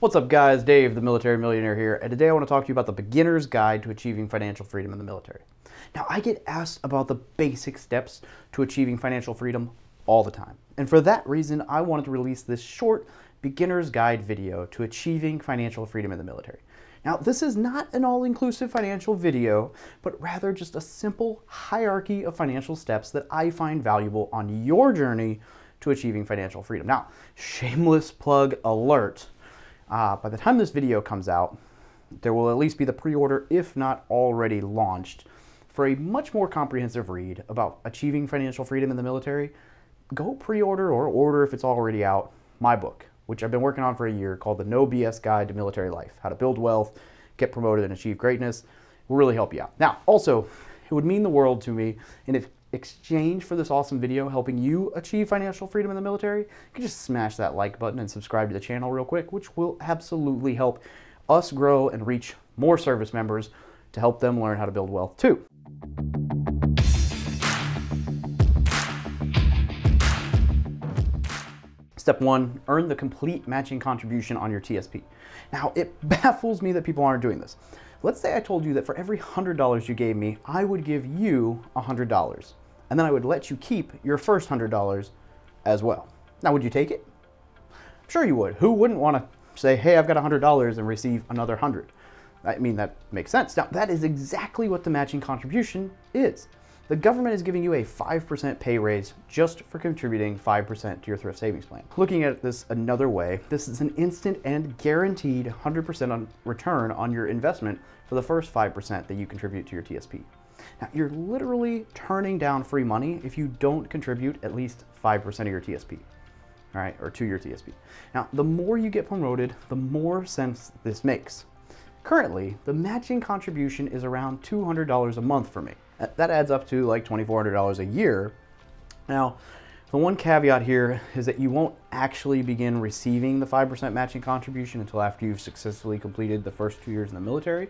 What's up guys, Dave, the Military Millionaire here, and today I want to talk to you about the beginner's guide to achieving financial freedom in the military. Now, I get asked about the basic steps to achieving financial freedom all the time, and for that reason, I wanted to release this short beginner's guide video to achieving financial freedom in the military. Now, this is not an all-inclusive financial video, but rather just a simple hierarchy of financial steps that I find valuable on your journey to achieving financial freedom. Now, shameless plug alert. By the time this video comes out, there will at least be the pre-order, if not already launched, for a much more comprehensive read about achieving financial freedom in the military. Go pre-order or order if it's already out, my book, which I've been working on for a year, called The No BS Guide to Military Life, How to Build Wealth, Get Promoted, and Achieve Greatness. Will really help you out. Now, also, it would mean the world to me, and if exchange for this awesome video helping you achieve financial freedom in the military, you can just smash that like button and subscribe to the channel real quick, which will absolutely help us grow and reach more service members to help them learn how to build wealth too. Step 1, earn the complete matching contribution on your TSP. Now, it baffles me that people aren't doing this. Let's say I told you that for every $100 you gave me, I would give you $100. And then I would let you keep your first $100 as well. Now, would you take it? I'm sure you would. Who wouldn't want to say, hey, I've got $100 and receive another 100? I mean, that makes sense. Now, that is exactly what the matching contribution is. The government is giving you a 5% pay raise just for contributing 5% to your thrift savings plan. Looking at this another way, this is an instant and guaranteed 100% return on your investment for the first 5% that you contribute to your TSP. Now, you're literally turning down free money if you don't contribute at least 5% of your TSP, all right, or to your TSP. Now, the more you get promoted, the more sense this makes. Currently, the matching contribution is around $200 a month for me. That adds up to like $2,400 a year. Now, the one caveat here is that you won't actually begin receiving the 5% matching contribution until after you've successfully completed the first 2 years in the military,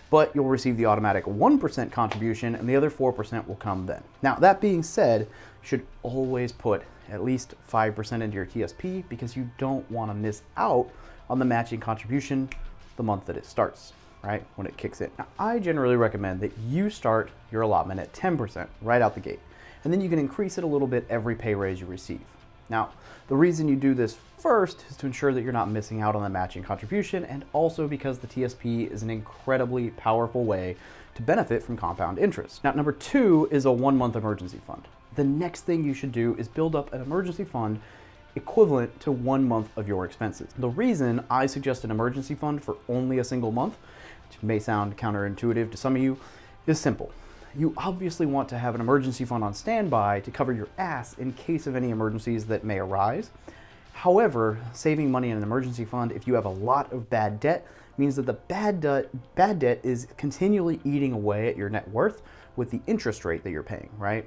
but you'll receive the automatic 1% contribution and the other 4% will come then. Now, that being said, you should always put at least 5% into your TSP because you don't want to miss out on the matching contribution the month that it starts, right, when it kicks in. Now, I generally recommend that you start your allotment at 10% right out the gate, and then you can increase it a little bit every pay raise you receive. Now, the reason you do this first is to ensure that you're not missing out on the matching contribution, and also because the TSP is an incredibly powerful way to benefit from compound interest. Now, number 2 is a 1-month emergency fund. The next thing you should do is build up an emergency fund equivalent to 1 month of your expenses. The reason I suggest an emergency fund for only a single month, which may sound counterintuitive to some of you, is simple. You obviously want to have an emergency fund on standby to cover your ass in case of any emergencies that may arise. However, saving money in an emergency fund if you have a lot of bad debt means that the bad debt is continually eating away at your net worth with the interest rate that you're paying, right,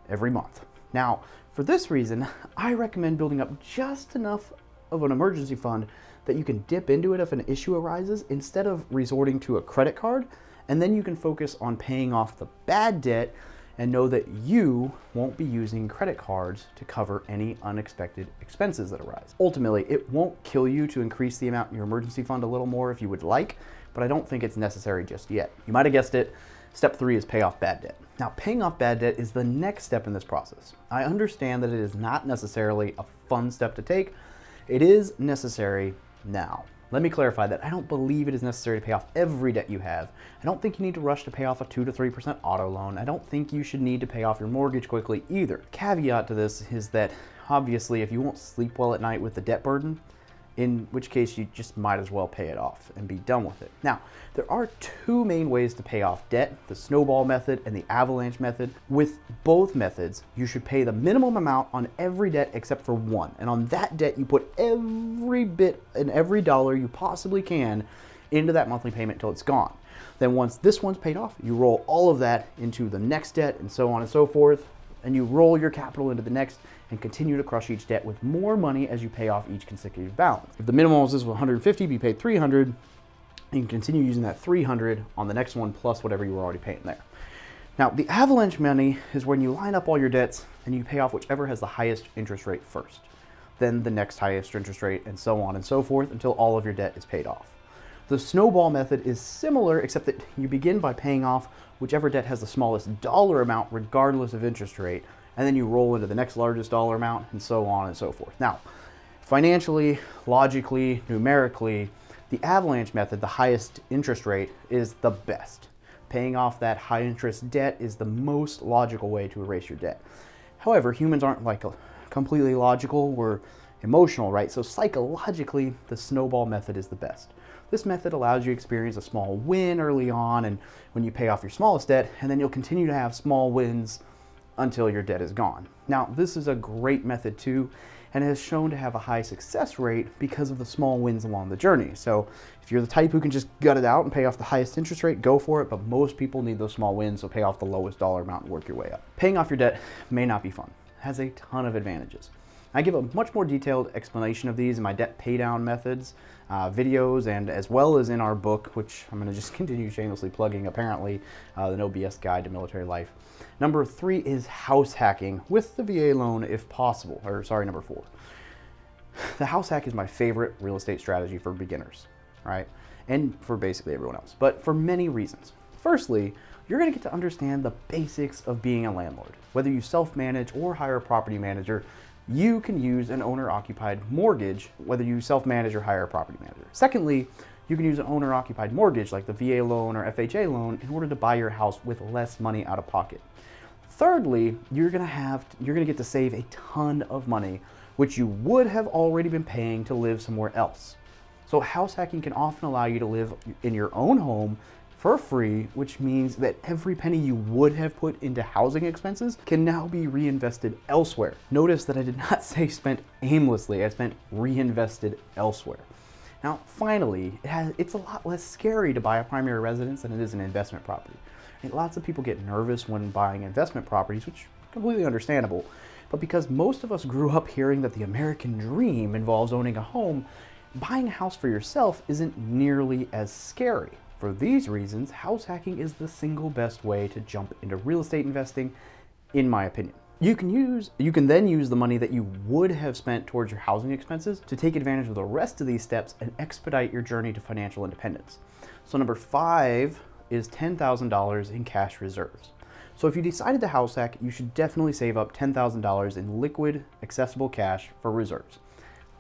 every month. Now, for this reason, I recommend building up just enough of an emergency fund that you can dip into it if an issue arises instead of resorting to a credit card, and then you can focus on paying off the bad debt and know that you won't be using credit cards to cover any unexpected expenses that arise. Ultimately, it won't kill you to increase the amount in your emergency fund a little more if you would like, but I don't think it's necessary just yet. You might have guessed it. Step 3 is pay off bad debt. Now, paying off bad debt is the next step in this process. I understand that it is not necessarily a fun step to take. It is necessary now. Let me clarify that I don't believe it is necessary to pay off every debt you have. I don't think you need to rush to pay off a 2 to 3% auto loan. I don't think you should need to pay off your mortgage quickly either. Caveat to this is that obviously if you won't sleep well at night with the debt burden, in which case you just might as well pay it off and be done with it. Now, there are 2 main ways to pay off debt, the snowball method and the avalanche method. With both methods, you should pay the minimum amount on every debt except for one. And on that debt, you put every bit and every dollar you possibly can into that monthly payment until it's gone. Then once this one's paid off, you roll all of that into the next debt and so on and so forth, and you roll your capital into the next and continue to crush each debt with more money as you pay off each consecutive balance. If the minimum is 150, you paid 300, and you can continue using that 300 on the next one plus whatever you were already paying there. Now, the avalanche money is when you line up all your debts and you pay off whichever has the highest interest rate first. then the next highest interest rate, and so on and so forth until all of your debt is paid off. The snowball method is similar, except that you begin by paying off whichever debt has the smallest dollar amount regardless of interest rate, and then you roll into the next largest dollar amount, and so on and so forth. Now, financially, logically, numerically, the avalanche method, the highest interest rate, is the best. Paying off that high interest debt is the most logical way to erase your debt. However, humans aren't like completely logical, we're emotional, right? So psychologically, the snowball method is the best. This method allows you to experience a small win early on and when you pay off your smallest debt, and then you'll continue to have small wins until your debt is gone. Now, this is a great method too, and has shown to have a high success rate because of the small wins along the journey. So if you're the type who can just gut it out and pay off the highest interest rate, go for it, but most people need those small wins, so pay off the lowest dollar amount and work your way up. Paying off your debt may not be fun. It has a ton of advantages. I give a much more detailed explanation of these in my debt paydown methods videos, and as well as in our book, which I'm going to just continue shamelessly plugging, apparently, the No BS Guide to Military Life. Number 3 is house hacking with the VA loan if possible, or sorry, number 4. The house hack is my favorite real estate strategy for beginners, right? And for basically everyone else, but for many reasons. Firstly, you're going to get to understand the basics of being a landlord. Whether you self-manage or hire a property manager, you can use an owner-occupied mortgage, whether you self-manage or hire a property manager. Secondly, you can use an owner-occupied mortgage like the VA loan or FHA loan in order to buy your house with less money out of pocket. Thirdly, you're gonna get to save a ton of money, which you would have already been paying to live somewhere else. So house hacking can often allow you to live in your own home for free, which means that every penny you would have put into housing expenses can now be reinvested elsewhere. Notice that I did not say spent aimlessly, I spent reinvested elsewhere. Now, finally, it's a lot less scary to buy a primary residence than it is an investment property. And lots of people get nervous when buying investment properties, which is completely understandable. But because most of us grew up hearing that the American dream involves owning a home, buying a house for yourself isn't nearly as scary. For these reasons, house hacking is the single best way to jump into real estate investing, in my opinion. You can then use the money that you would have spent towards your housing expenses to take advantage of the rest of these steps and expedite your journey to financial independence. So number 5 is $10,000 in cash reserves. So if you decided to house hack, you should definitely save up $10,000 in liquid, accessible cash for reserves.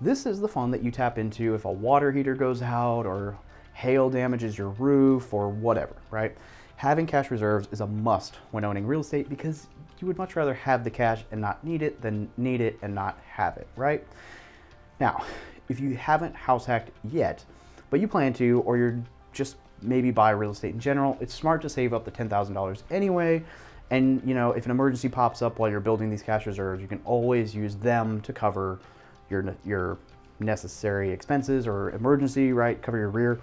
This is the fund that you tap into if a water heater goes out or hail damages your roof or whatever, right? Having cash reserves is a must when owning real estate because you would much rather have the cash and not need it than need it and not have it, right? Now, if you haven't house hacked yet, but you plan to, or you're just maybe buy real estate in general, it's smart to save up the $10,000 anyway. And if an emergency pops up while you're building these cash reserves, you can always use them to cover your necessary expenses or emergency, right? Cover your rear.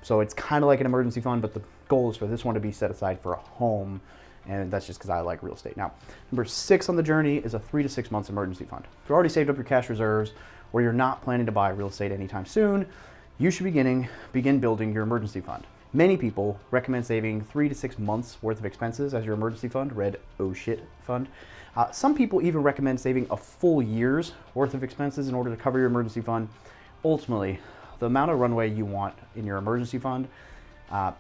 So it's kind of like an emergency fund, but the goal is for this one to be set aside for a home, and that's just because I like real estate. Now, number 6 on the journey is a 3 to 6 months emergency fund. If you've already saved up your cash reserves, or you're not planning to buy real estate anytime soon, you should begin building your emergency fund. Many people recommend saving 3 to 6 months worth of expenses as your emergency fund, red oh shit fund. Some people even recommend saving a full year's worth of expenses in order to cover your emergency fund. Ultimately, the amount of runway you want in your emergency fund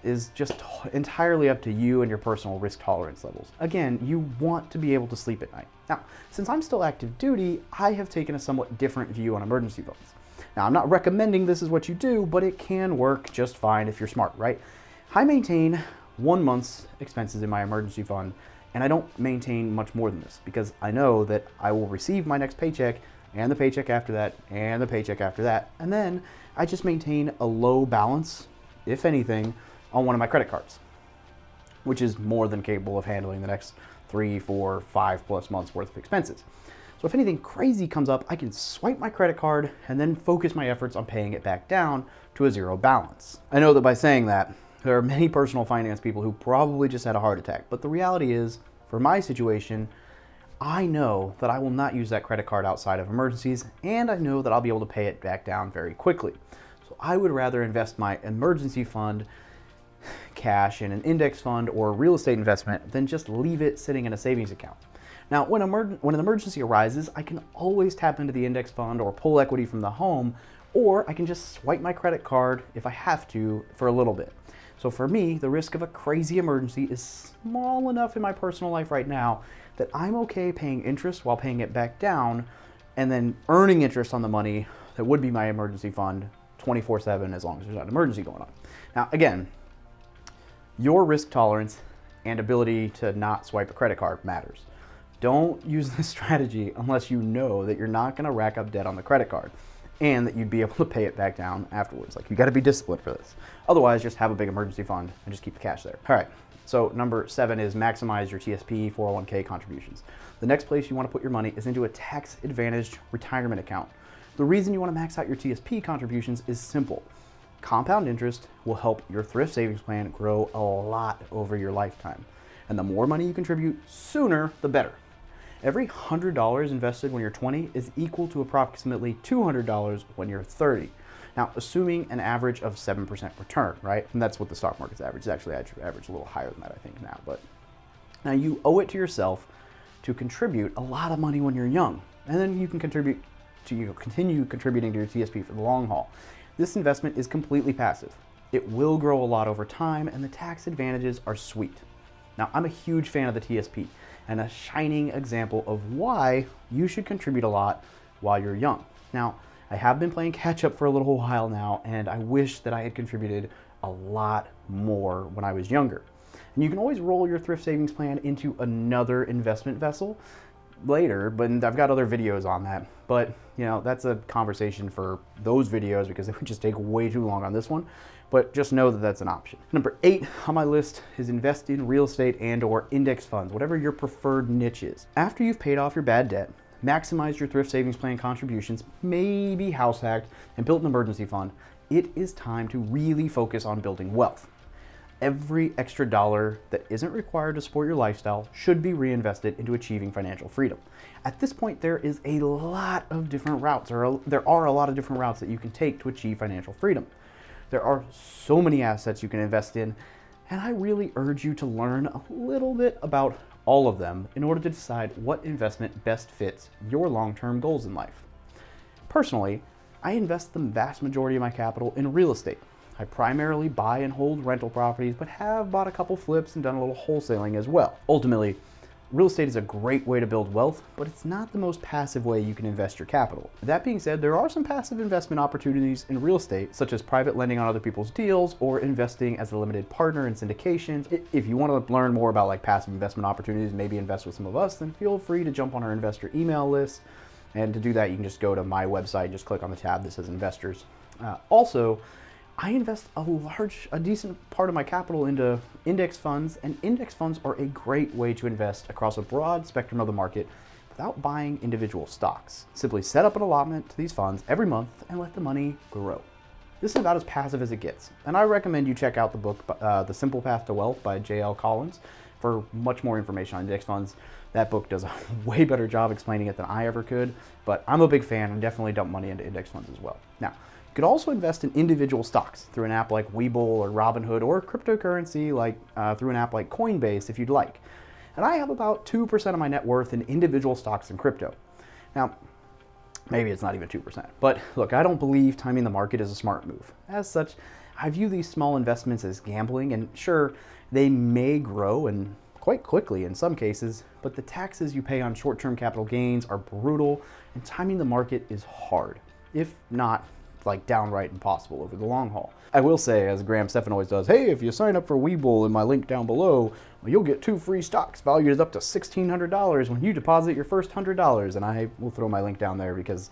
is just entirely up to you and your personal risk tolerance levels. Again, you want to be able to sleep at night. Now, since I'm still active duty, I have taken a somewhat different view on emergency funds. Now, I'm not recommending this is what you do, but it can work just fine if you're smart, right? I maintain 1 month's expenses in my emergency fund, and I don't maintain much more than this because I know that I will receive my next paycheck and the paycheck after that and the paycheck after that, and then I just maintain a low balance, if anything, on one of my credit cards, which is more than capable of handling the next 3, 4, 5+ months worth of expenses. So if anything crazy comes up, I can swipe my credit card and then focus my efforts on paying it back down to a 0 balance. I know that by saying that, there are many personal finance people who probably just had a heart attack, but the reality is, for my situation, I know that I will not use that credit card outside of emergencies, and I know that I'll be able to pay it back down very quickly. So I would rather invest my emergency fund cash in an index fund or a real estate investment than just leave it sitting in a savings account. Now, when an emergency arises, I can always tap into the index fund or pull equity from the home, or I can just swipe my credit card if I have to for a little bit. So for me, the risk of a crazy emergency is small enough in my personal life right now that I'm okay paying interest while paying it back down and then earning interest on the money that would be my emergency fund 24/7 as long as there's not an emergency going on. Now, again, your risk tolerance and ability to not swipe a credit card matters. Don't use this strategy unless you know that you're not going to rack up debt on the credit card and that you'd be able to pay it back down afterwards. Like, you got to be disciplined for this. Otherwise, just have a big emergency fund and just keep the cash there. All right, so number 7 is maximize your TSP 401k contributions. The next place you want to put your money is into a tax-advantaged retirement account. The reason you want to max out your TSP contributions is simple. Compound interest will help your thrift savings plan grow a lot over your lifetime. And the more money you contribute, sooner the better. Every $100 invested when you're 20 is equal to approximately $200 when you're 30. Now, assuming an average of 7% return, right? And that's what the stock market's average is. Actually, average a little higher than that, I think, now. But now you owe it to yourself to contribute a lot of money when you're young. And then you can continue contributing to your TSP for the long haul. This investment is completely passive. It will grow a lot over time, and the tax advantages are sweet. Now, I'm a huge fan of the TSP and a shining example of why you should contribute a lot while you're young. Now, I have been playing catch up for a little while now, and I wish that I had contributed a lot more when I was younger. And you can always roll your thrift savings plan into another investment vessel later, but I've got other videos on that. But, you know, that's a conversation for those videos because it would just take way too long on this one. But just know that that's an option. Number 8 on my list is invest in real estate and or index funds, whatever your preferred niche is. After you've paid off your bad debt, maximized your thrift savings plan contributions, maybe house hacked, and built an emergency fund, it is time to really focus on building wealth. Every extra dollar that isn't required to support your lifestyle should be reinvested into achieving financial freedom. At this point, there is a lot of different routes, or there are a lot of different routes that you can take to achieve financial freedom. There are so many assets you can invest in, and I really urge you to learn a little bit about all of them in order to decide what investment best fits your long-term goals in life. Personally, I invest the vast majority of my capital in real estate. I primarily buy and hold rental properties, but have bought a couple flips and done a little wholesaling as well. Ultimately, real estate is a great way to build wealth, but it's not the most passive way you can invest your capital. That being said, there are some passive investment opportunities in real estate, such as private lending on other people's deals or investing as a limited partner in syndications. If you want to learn more about like passive investment opportunities, maybe invest with some of us, then feel free to jump on our investor email list. And to do that, you can just go to my website, just click on the tab that says investors. Also, I invest a decent part of my capital into index funds, and index funds are a great way to invest across a broad spectrum of the market without buying individual stocks. Simply set up an allotment to these funds every month and let the money grow. This is about as passive as it gets, and I recommend you check out the book, The Simple Path to Wealth by J.L. Collins for much more information on index funds. That book does a way better job explaining it than I ever could, but I'm a big fan and definitely dump money into index funds as well. Now, you could also invest in individual stocks through an app like Webull or Robinhood, or cryptocurrency like through an app like Coinbase if you'd like. And I have about 2% of my net worth in individual stocks and crypto. Now, maybe it's not even 2%, but look, I don't believe timing the market is a smart move. As such, I view these small investments as gambling, and sure, they may grow and quite quickly in some cases, but the taxes you pay on short-term capital gains are brutal, and timing the market is hard, if not like downright impossible over the long haul. I will say, as Graham Stephan always does, hey, if you sign up for Webull in my link down below, well, you'll get 2 free stocks valued up to $1,600 when you deposit your first $100. And I will throw my link down there because,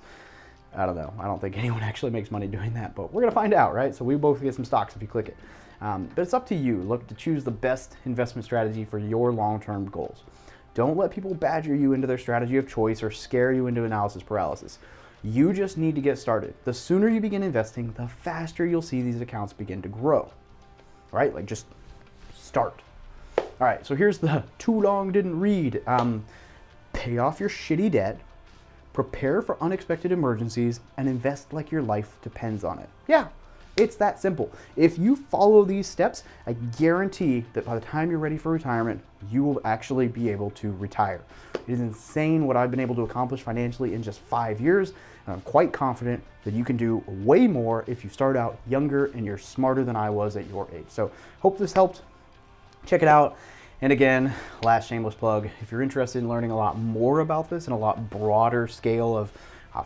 I don't know, I don't think anyone actually makes money doing that, but we're gonna find out, right? So we both get some stocks if you click it. But it's up to you. Look to choose the best investment strategy for your long-term goals. Don't let people badger you into their strategy of choice or scare you into analysis paralysis. You just need to get started. The sooner you begin investing, the faster you'll see these accounts begin to grow, right? Like, just start. All right, so here's the too long didn't read. Pay off your shitty debt, prepare for unexpected emergencies, and invest like your life depends on it. Yeah, It's that simple. If you follow these steps, I guarantee that by the time you're ready for retirement, you will actually be able to retire. It is insane what I've been able to accomplish financially in just 5 years, and I'm quite confident that you can do way more if you start out younger and you're smarter than I was at your age. So hope this helped. Check it out. And again, last shameless plug, if you're interested in learning a lot more about this and a lot broader scale of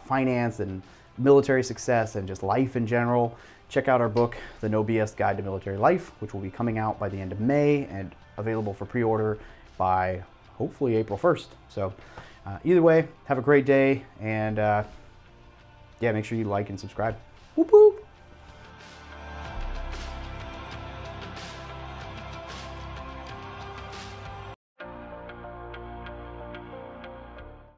finance and military success and just life in general, check out our book, The No BS Guide to Military Life, which will be coming out by the end of May and available for pre-order by hopefully April 1st. So either way, have a great day, and yeah, make sure you like and subscribe. Whoop whoop.